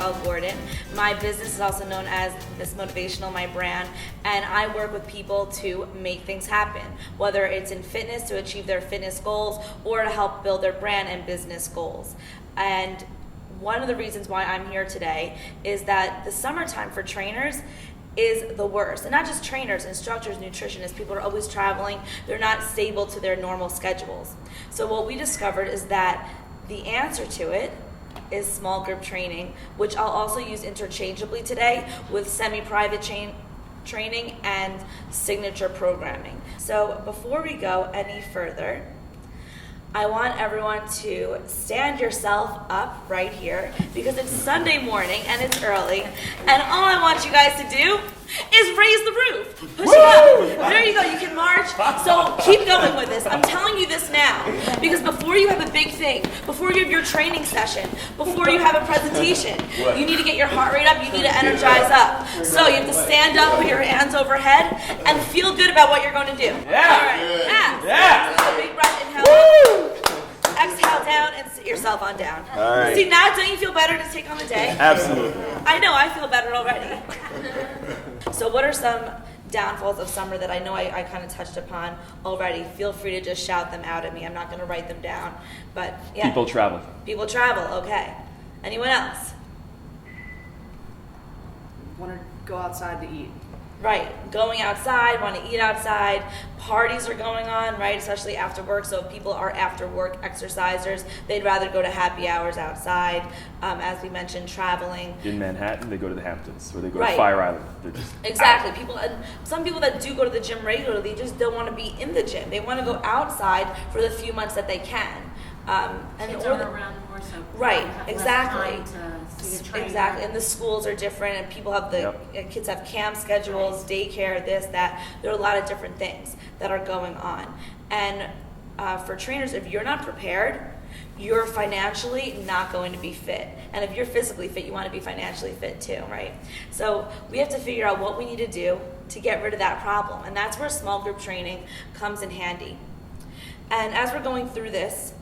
Michele Gordon. My business is also known as Miss Motivational, my brand, and I work with people to make things happen, whether it's in fitness to achieve their fitness goals or to help build their brand and business goals. And one of the reasons why I'm here today is that the summertime for trainers is the worst. And not just trainers, instructors, nutritionists, people are always traveling. They're not stable to their normal schedules. So what we discovered is that the answer to it is small group training, which I'll also use interchangeably today with semi-private training and signature programming. So before we go any further, I want everyone to stand yourself up right here because it's Sunday morning and it's early, and all I want you guys to do is raise the roof. Push it up. There you go. You can march. So keep going with this. I'm telling you this now because before you have a big thing, before you have your training session, before you have a presentation, you need to get your heart rate up. You need to energize up. So you have to stand up, put your hands overhead, and feel good about what you're going to do. Yeah. All right. Yeah. So big breath, inhale. Exhale down and sit yourself on down. All right. See, now don't you feel better to take on the day? Absolutely. I know, I feel better already. So what are some downfalls of summer that I know I kind of touched upon already? Feel free to just shout them out at me. I'm not going to write them down. But yeah. People travel. People travel, okay. Anyone else? Want to go outside to eat. Right, going outside, want to eat outside, parties are going on, right, especially after work. So if people are after work exercisers, they'd rather go to happy hours outside. As we mentioned, traveling. In Manhattan, they go to the Hamptons, or they go Right. to Fire Island. They're just Exactly. People, and some people that do go to the gym regularly just don't want to be in the gym. They want to go outside for the few months that they can. And Kids or are the- around more, so Right, have less exactly. time to see the trainer. Exactly, and the schools are different, and people have kids have camp schedules, daycare, this, that. There are a lot of different things that are going on. And for trainers, if you're not prepared, you're financially not going to be fit. And if you're physically fit, you want to be financially fit too, right? So we have to figure out what we need to do to get rid of that problem. And that's where small group training comes in handy. And as we're going through this,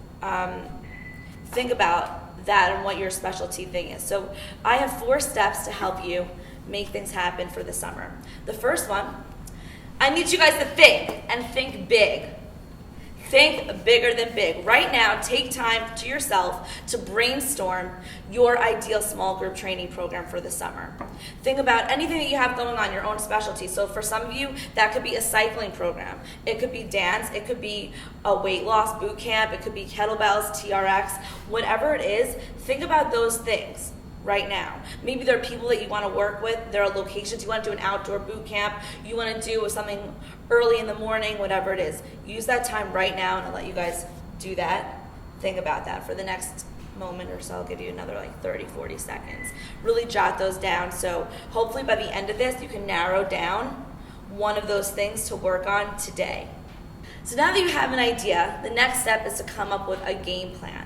think about that and what your specialty thing is. So I have 4 steps to help you make things happen for the summer. The first one, I need you guys to think, and think big. Think bigger than big. Right now, take time to yourself to brainstorm your ideal small group training program for the summer. Think about anything that you have going on, your own specialty. So for some of you, that could be a cycling program. It could be dance. It could be a weight loss boot camp. It could be kettlebells, TRX. Whatever it is, think about those things right now. Maybe there are people that you want to work with. There are locations. You want to do an outdoor boot camp. You want to do something early in the morning, whatever it is. Use that time right now, and I'll let you guys do that. Think about that for the next moment or so. I'll give you another 30, 40 seconds. Really jot those down. So hopefully by the end of this, you can narrow down one of those things to work on today. So now that you have an idea, the next step is to come up with a game plan.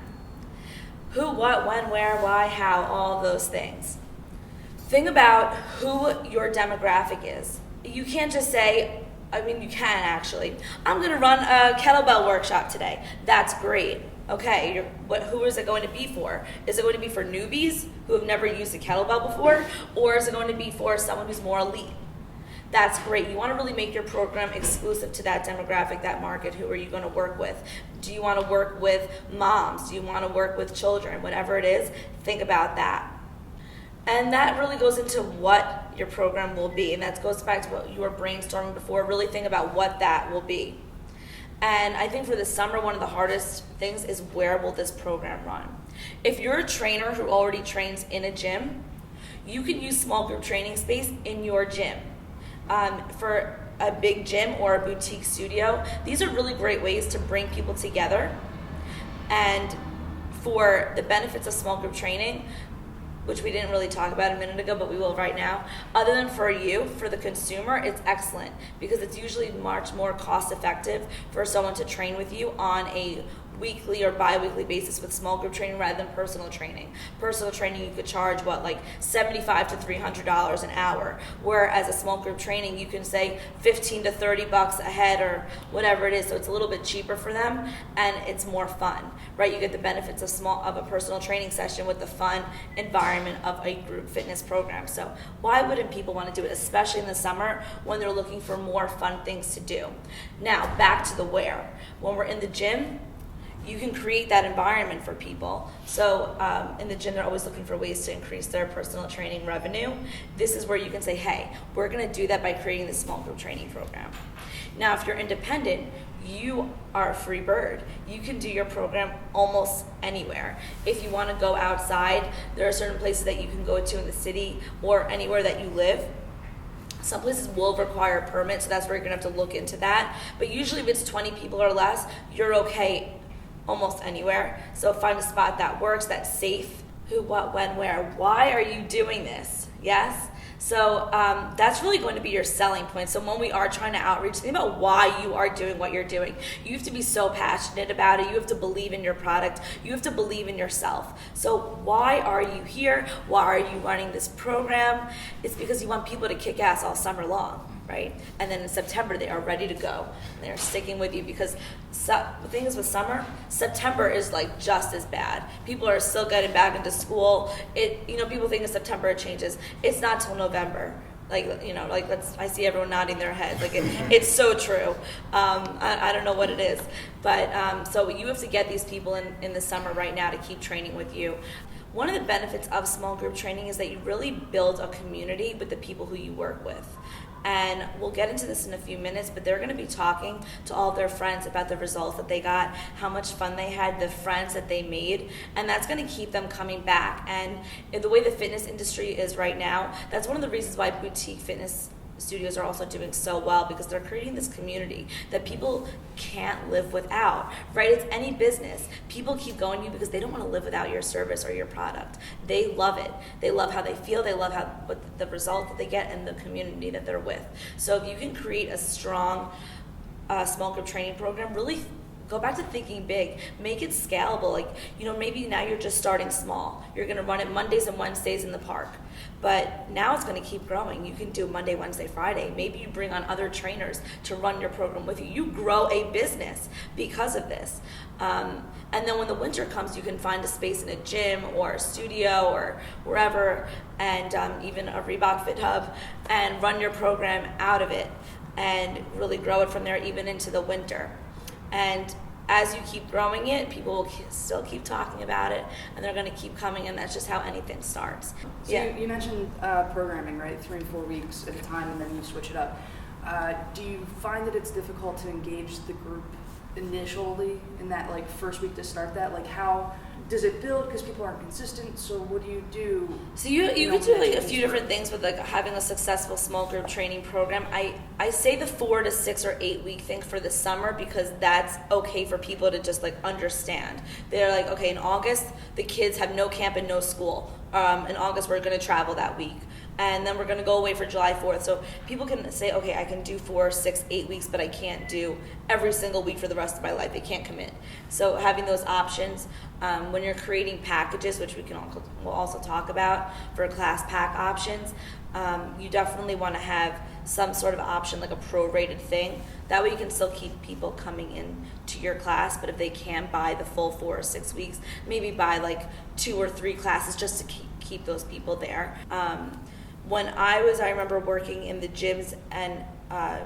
Who, what, when, where, why, how, all those things. Think about who your demographic is. You can't just say, you can actually. I'm going to run a kettlebell workshop today. That's great. Okay, who is it going to be for? Is it going to be for newbies who have never used a kettlebell before? Or is it going to be for someone who's more elite? That's great. You want to really make your program exclusive to that demographic, that market. Who are you going to work with? Do you want to work with moms? Do you want to work with children? Whatever it is, think about that. And that really goes into what your program will be. And that goes back to what you were brainstorming before. Really think about what that will be. And I think for the summer, one of the hardest things is where will this program run? If you're a trainer who already trains in a gym, you can use small group training space in your gym. For a big gym or a boutique studio, these are really great ways to bring people together. And for the benefits of small group training, which we didn't really talk about a minute ago, but we will right now, other than for you, for the consumer, it's excellent because it's usually much more cost effective for someone to train with you on a weekly or bi-weekly basis with small group training rather than personal training. Personal training you could charge like $75 to $300 an hour, whereas a small group training you can say $15 to $30 a head or whatever it is, so it's a little bit cheaper for them and it's more fun, right? You get the benefits of a personal training session with the fun environment of a group fitness program. So why wouldn't people want to do it, especially in the summer when they're looking for more fun things to do? Now back to the where. When we're in the gym, you can create that environment for people. So in the gym, they're always looking for ways to increase their personal training revenue. This is where you can say, hey, we're gonna do that by creating this small group training program. Now, if you're independent, you are a free bird. You can do your program almost anywhere. If you wanna go outside, there are certain places that you can go to in the city or anywhere that you live. Some places will require a permit, so that's where you're gonna have to look into that. But usually if it's 20 people or less, you're okay almost anywhere. So find a spot that works, that's safe. Who, what, when, where. Why are you doing this? Yes? So that's really going to be your selling point. So when we are trying to outreach, think about why you are doing what you're doing. You have to be so passionate about it. You have to believe in your product. You have to believe in yourself. So why are you here? Why are you running this program? It's because you want people to kick ass all summer long, right? And then in September, they are ready to go. They're sticking with you because the thing is with summer, September is like just as bad. People are still getting back into school. People think in September it changes. It's not till November. I see everyone nodding their head. It's so true. I don't know what it is. But so you have to get these people in the summer right now to keep training with you. One of the benefits of small group training is that you really build a community with the people who you work with. And we'll get into this in a few minutes, but they're going to be talking to all their friends about the results that they got, how much fun they had, the friends that they made, and that's going to keep them coming back. And the way the fitness industry is right now, that's one of the reasons why boutique fitness studios are also doing so well, because they're creating this community that people can't live without, right? It's any business. People keep going to you because they don't want to live without your service or your product. They love it. They love how they feel. They love what the result that they get and the community that they're with. So if you can create a strong small group training program, really go back to thinking big. Make it scalable. Maybe now you're just starting small. You're going to run it Mondays and Wednesdays in the park. But now it's going to keep growing. You can do Monday, Wednesday, Friday. Maybe you bring on other trainers to run your program with you. You grow a business because of this. And then when the winter comes, you can find a space in a gym or a studio or wherever, and even a Reebok Fit Hub, and run your program out of it and really grow it from there even into the winter. And as you keep growing it, people will still keep talking about it, and they're going to keep coming, and that's just how anything starts. So yeah. you mentioned programming, right? 3 and 4 weeks at a time, and then you switch it up. Do you find that it's difficult to engage the group initially in that first week to start that? How does it build because people aren't consistent? So what do you do? So you could do a few different things with having a successful small group training program. I say the 4 to 6 or 8 week thing for the summer because that's okay for people to just understand. They're okay, in August the kids have no camp and no school. In August we're going to travel that week. And then we're going to go away for July 4th. So people can say, okay, I can do 4, 6, 8 weeks, but I can't do every single week for the rest of my life. They can't commit. So having those options, when you're creating packages, which we'll also talk about for class pack options, you definitely want to have some sort of option, like a prorated thing. That way you can still keep people coming in to your class, but if they can't buy the full 4 or 6 weeks, maybe buy 2 or 3 classes just to keep those people there. When I remember working in the gyms and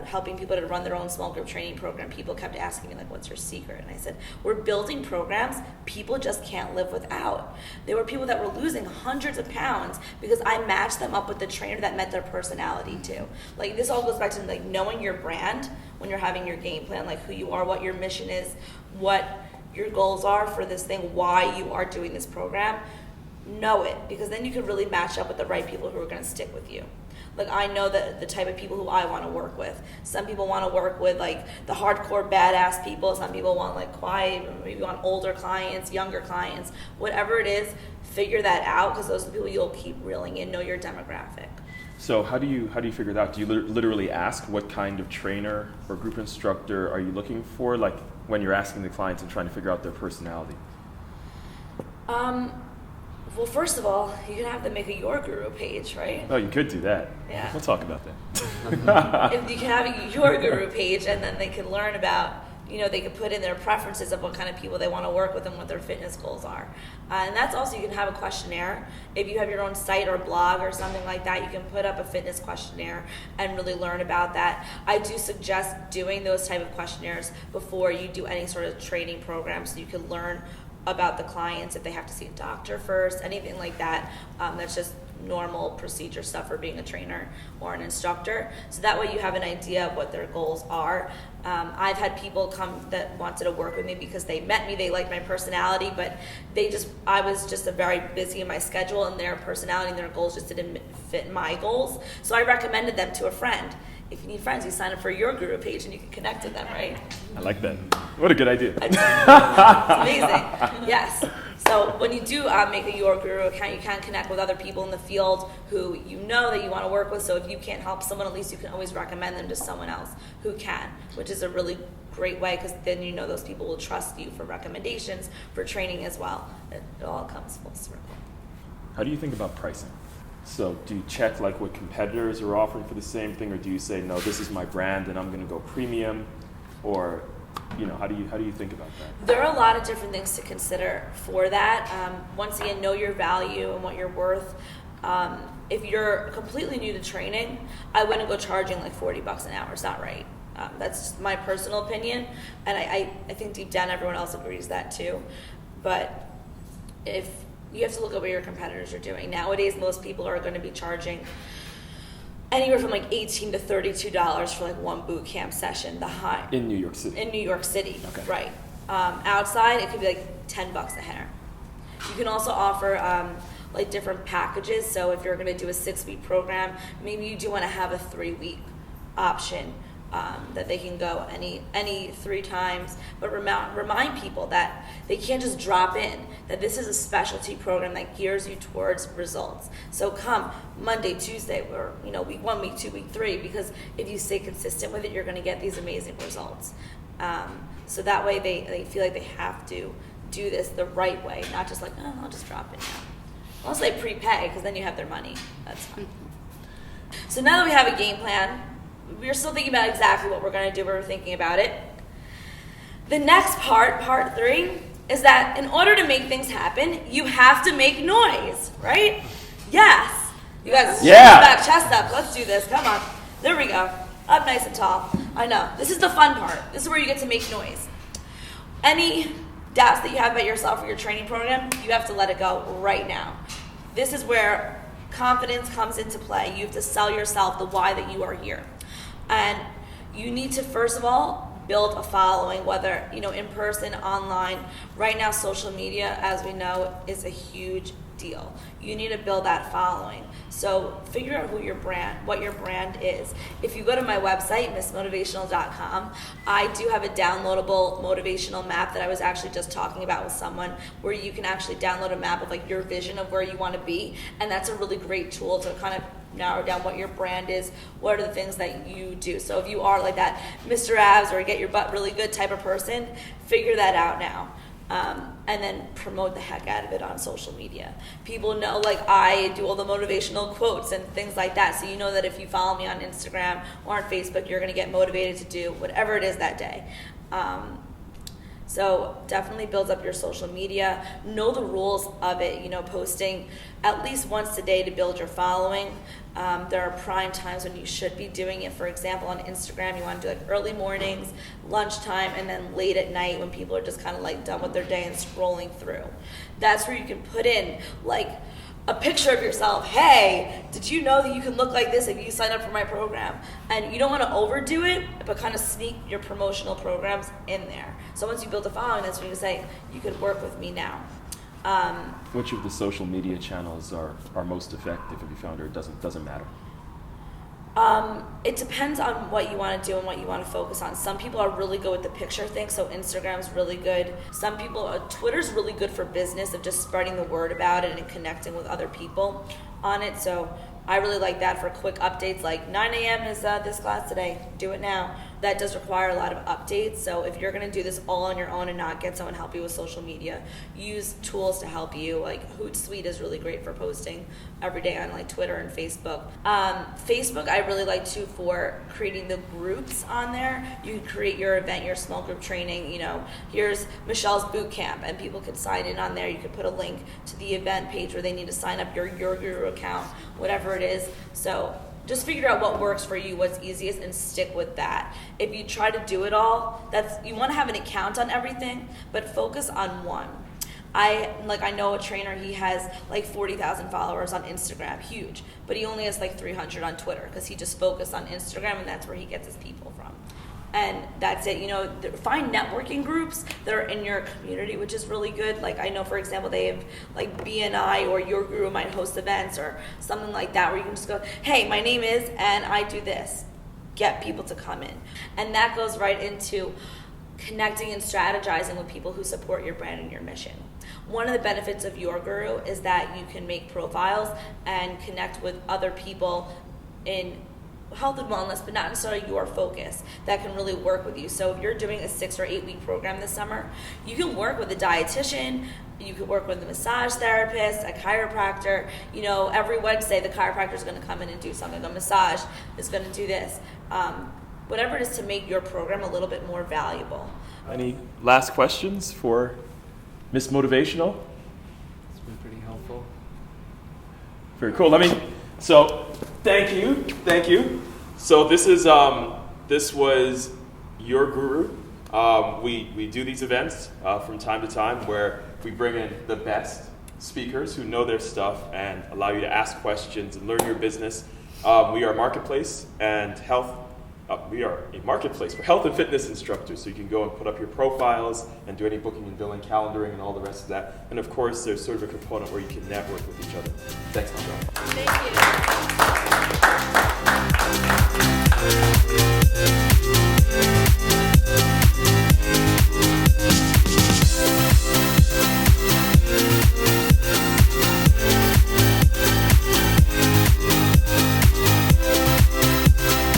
helping people to run their own small group training program, people kept asking me, what's your secret? And I said, we're building programs people just can't live without. There were people that were losing hundreds of pounds because I matched them up with the trainer that met their personality too. This all goes back to knowing your brand when you're having your game plan, who you are, what your mission is, what your goals are for this thing, why you are doing this program. Know it, because then you can really match up with the right people who are going to stick with you. I know the type of people who I want to work with. Some people want to work with the hardcore badass people. Some people want quiet, maybe want older clients, younger clients. Whatever it is, figure that out, because those are the people you'll keep reeling in. Know your demographic. So how do you figure it out? Do you literally ask what kind of trainer or group instructor are you looking for? Like when you're asking the clients and trying to figure out their personality. Well, first of all, you can have them make a YourGuru page, right? Oh, you could do that. Yeah. We'll talk about that. If you can have a YourGuru page, and then they can learn about, they can put in their preferences of what kind of people they want to work with and what their fitness goals are. And that's also, you can have a questionnaire. If you have your own site or blog or something like that, you can put up a fitness questionnaire and really learn about that. I do suggest doing those type of questionnaires before you do any sort of training program, so you can learn about the clients, if they have to see a doctor first, anything like that. That's just normal procedure stuff for being a trainer or an instructor. So that way you have an idea of what their goals are. I've had people come that wanted to work with me because they met me, they liked my personality, but I was just very busy in my schedule, and their personality and their goals just didn't fit my goals. So I recommended them to a friend. If you need friends, you sign up for YourGuru page and you can connect with them, right? I like that. What a good idea. It's amazing. Yes. So when you do make a YourGuru account, you can connect with other people in the field who you know that you want to work with. So if you can't help someone, at least you can always recommend them to someone else who can, which is a really great way, because then those people will trust you for recommendations, for training as well. It all comes full circle. How do you think about pricing? So do you check like what competitors are offering for the same thing, or do you say, no, this is my brand and I'm going to go premium? Or, how do you think about that? There are a lot of different things to consider for that. Once again, know your value and what you're worth. If you're completely new to training, I wouldn't go charging like $40 an hour. It's not right. That's my personal opinion, and I think deep down everyone else agrees that too. But if you have to look at what your competitors are doing. Nowadays, most people are going to be charging anywhere from like $18 to $32 for like one boot camp session. In New York City. In New York City, okay. Right. Outside, it could be like $10 a header. You can also offer like different packages. So if you're going to do a 6-week program, maybe you do want to have a 3-week option. That they can go any 3 times, but remind people that they can't just drop in, that this is a specialty program that gears you towards results. So come Monday, Tuesday, or week 1, week 2, week 3, because if you stay consistent with it, you're going to get these amazing results. So that way they feel like they have to do this the right way, not just like, I'll just drop in now. Unless they prepay, because then you have their money. That's fine. So now that we have a game plan, we're still thinking about exactly what we're going to do. We're thinking about it. The next part 3, is that in order to make things happen, you have to make noise, right? Yes. You guys, back, chest up. Let's do this. Come on. There we go. Up nice and tall. I know. This is the fun part. This is where you get to make noise. Any doubts that you have about yourself or your training program, you have to let it go right now. This is where confidence comes into play. You have to sell yourself the why that you are here. And you need to, first of all, build a following, whether, in person, online. Right now, social media, as we know, is a huge deal. You need to build that following. So figure out what your brand is. If you go to my website, missmotivational.com, I do have a downloadable motivational map that I was actually just talking about with someone, where you can actually download a map of like your vision of where you want to be. And that's a really great tool to kind of narrow down what your brand is, what are the things that you do. So if you are like that Mr. Abs or get your butt really good type of person, figure that out now. And then promote the heck out of it on social media. People know, like, I do all the motivational quotes and things like that, so you know that if you follow me on Instagram or on Facebook, you're going to get motivated to do whatever it is that day. So definitely builds up your social media. Know the rules of it, posting at least once a day to build your following. There are prime times when you should be doing it. For example, on Instagram, you want to do like early mornings, lunchtime, and then late at night when people are just kind of like done with their day and scrolling through. That's where you can put in like a picture of yourself. Hey, did you know that you can look like this if you sign up for my program? And you don't want to overdo it, but kind of sneak your promotional programs in there. So once you build a following, that's when you say, you could work with me now. Which of the social media channels are most effective, have you found, or it doesn't matter? It depends on what you want to do and what you want to focus on. Some people are really good with the picture thing, so Instagram's really good. Some people, Twitter's really good for business, of just spreading the word about it and connecting with other people on it. So I really like that for quick updates, like 9 a.m. is this class today, do it now. That does require a lot of updates, so if you're gonna do this all on your own and not get someone to help you with social media, use tools to help you. Like Hootsuite is really great for posting every day on like Twitter and Facebook. Facebook I really like too for creating the groups on there. You can create your event, your small group training, you know, here's Michelle's boot camp, and people could sign in on there. You could put a link to the event page where they need to sign up your YourGuru account, whatever it is. So just figure out what works for you, what's easiest, and stick with that. If you try to do it all, you want to have an account on everything, but focus on one. I know a trainer, he has like 40,000 followers on Instagram, huge, but he only has like 300 on Twitter because he just focused on Instagram, and that's where he gets his people from. And that's it. You know, find networking groups that are in your community, which is really good. Like I know, for example, they have like BNI or Your Guru might host events or something like that, where you can just go, hey, my name is, and I do this. Get people to come in. And that goes right into connecting and strategizing with people who support your brand and your mission. One of the benefits of Your Guru is that you can make profiles and connect with other people in health and wellness, but not necessarily your focus, that can really work with you. So if you're doing a 6 or 8 week program this summer, you can work with a dietitian, you could work with a massage therapist, a chiropractor. You know, every Wednesday the chiropractor is going to come in and do something. A massage is going to do this. Whatever it is to make your program a little bit more valuable. Any last questions for Miss Motivational? It's been pretty helpful. Very cool. So thank you. So this was Your Guru. We do these events from time to time where we bring in the best speakers who know their stuff and allow you to ask questions and learn your business. We are a marketplace and we are a marketplace for health and fitness instructors, so you can go and put up your profiles and do any booking and billing, calendaring, and all the rest of that. And of course, there's sort of a component where you can network with each other. Thanks, Michele. Thank you.